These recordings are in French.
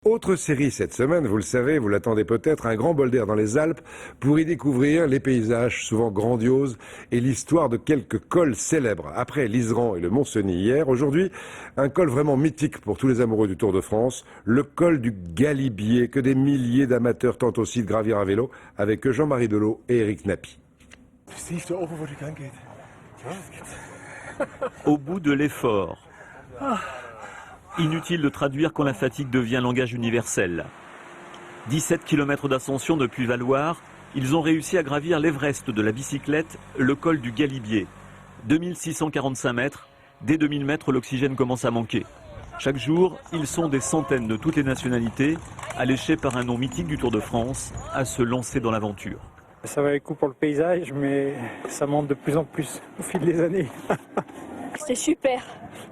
Autre série cette semaine, vous le savez, vous l'attendez peut-être, un grand bol d'air dans les Alpes pour y découvrir les paysages souvent grandioses et l'histoire de quelques cols célèbres. Après l'Iseran et le Mont-Cenis hier, aujourd'hui, un col vraiment mythique pour tous les amoureux du Tour de France, le col du Galibier, que des milliers d'amateurs tentent aussi de gravir à vélo avec Jean-Marie Delot et Eric Nappi. Au bout de l'effort. Inutile de traduire quand la fatigue devient langage universel. 17 km d'ascension depuis Valloire, ils ont réussi à gravir l'Everest de la bicyclette, le col du Galibier. 2645 mètres, dès 2000 mètres, l'oxygène commence à manquer. Chaque jour, ils sont des centaines de toutes les nationalités, alléchés par un nom mythique du Tour de France, à se lancer dans l'aventure. Ça va le coup pour le paysage, mais ça monte de plus en plus au fil des années. C'était super.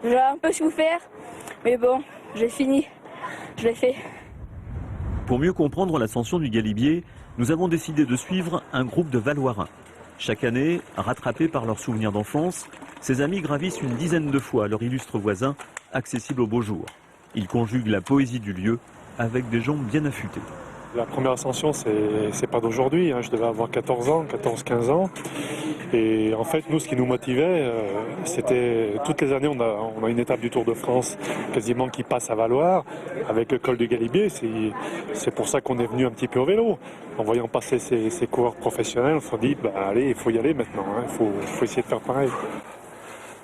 J'ai un peu souffert, mais bon, j'ai fini. Je l'ai fait. Pour mieux comprendre l'ascension du Galibier, nous avons décidé de suivre un groupe de Valloirins. Chaque année, rattrapés par leurs souvenirs d'enfance, ces amis gravissent une dizaine de fois leur illustre voisin, accessible au beau jour. Ils conjuguent la poésie du lieu avec des jambes bien affûtées. La première ascension, c'est pas d'aujourd'hui. Je devais avoir 14-15 ans. Et en fait, nous, ce qui nous motivait, c'était toutes les années, on a une étape du Tour de France quasiment qui passe à Valloire, avec le col du Galibier. C'est pour ça qu'on est venu un petit peu au vélo. En voyant passer ces coureurs professionnels, on s'est dit, allez, il faut y aller maintenant. Il faut essayer de faire pareil.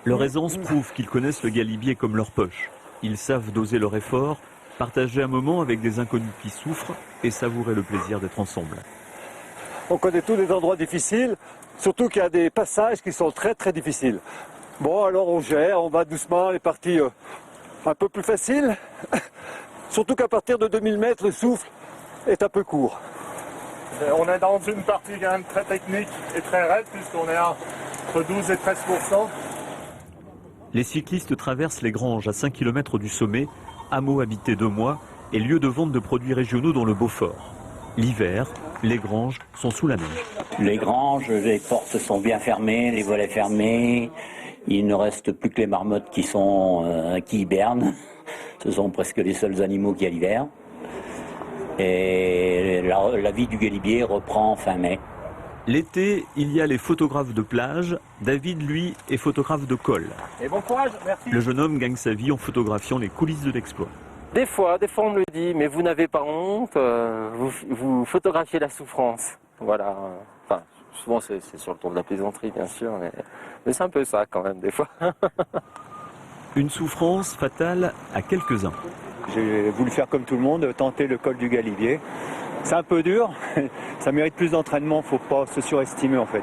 Leur aisance prouve qu'ils connaissent le Galibier comme leur poche. Ils savent doser leur effort, partager un moment avec des inconnus qui souffrent et savourer le plaisir d'être ensemble. On connaît tous les endroits difficiles, surtout qu'il y a des passages qui sont très très difficiles. Bon, alors on gère, on va doucement, les parties un peu plus faciles. Surtout qu'à partir de 2000 mètres, le souffle est un peu court. On est dans une partie quand même très technique et très raide, puisqu'on est entre 12 et 13%. Les cyclistes traversent les Granges à 5 km du sommet, hameau habité 2 mois et lieu de vente de produits régionaux dans le Beaufort. L'hiver, les granges sont sous la neige. Les granges, les portes sont bien fermées, les volets fermés. Il ne reste plus que les marmottes qui hibernent. Ce sont presque les seuls animaux qui y a l'hiver. Et la vie du Galibier reprend fin mai. L'été, il y a les photographes de plage. David, lui, est photographe de col. Et bon courage, merci. Le jeune homme gagne sa vie en photographiant les coulisses de l'exploit. Des fois on me le dit, mais vous n'avez pas honte, vous photographiez la souffrance. Voilà. Enfin, souvent c'est sur le ton de la plaisanterie, bien sûr, mais c'est un peu ça quand même, des fois. Une souffrance fatale à quelques-uns. J'ai voulu faire comme tout le monde, tenter le col du Galibier. C'est un peu dur, ça mérite plus d'entraînement, il ne faut pas se surestimer en fait.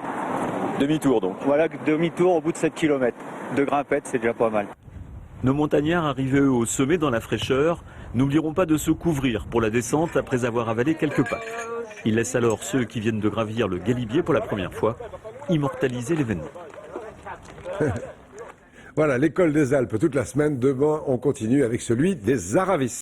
Demi-tour donc. Voilà, demi-tour au bout de 7 km. De grimpette, c'est déjà pas mal. Nos montagnards arrivés eux au sommet dans la fraîcheur n'oublieront pas de se couvrir pour la descente après avoir avalé quelques pas. Ils laissent alors ceux qui viennent de gravir le Galibier pour la première fois immortaliser l'événement. Voilà, l'école des Alpes toute la semaine. Demain, on continue avec celui des Aravis.